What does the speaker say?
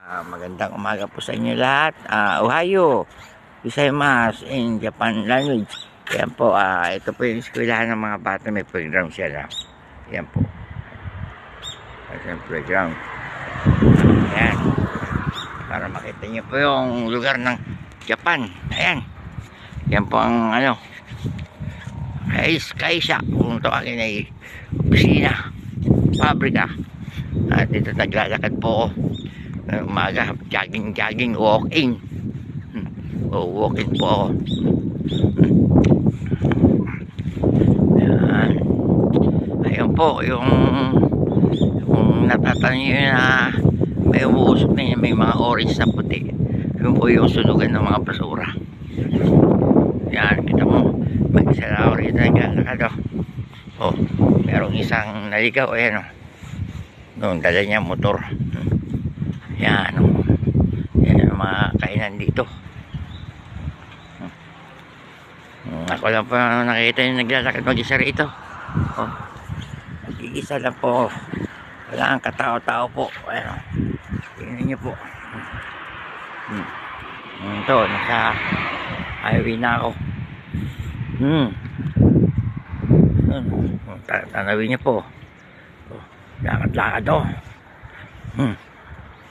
Magandang umaga po sa inyo lahat. Ohayo, Gozaimasu in Japan language. Yan po, ito po yung eskwelahan ng mga bata. May playground sila. Yan po. Ito yung playground. Ayan. Para makita nyo po yung lugar ng Japan. Ayan. Yan po ang Kaisa. Kung tawagin ay opisina, pabrika. At dito naglalakad po ako. Umaga, jogging, walking. Walking po ako. Ayan. Ayun po, yung natatanin nyo na may umuusok na yun, may mga orange na puti. Yun po yung sunugan ng mga basura. Yan, kita mo, mag-isa na ako rito naglalakad. Oh, merong isang naligaw, ayan o. Doon, dala niya motor. Yan, yan ang mga kainan dito. Ako lang po nakita yung naglalakad mag-isa rito. Oh, nag-iisa lang po. Wala ang katao-tao po. Ayan, tingnan nyo po. Ito, nasa highway na ako. Tanawin nyo po. Lakad-lakad o.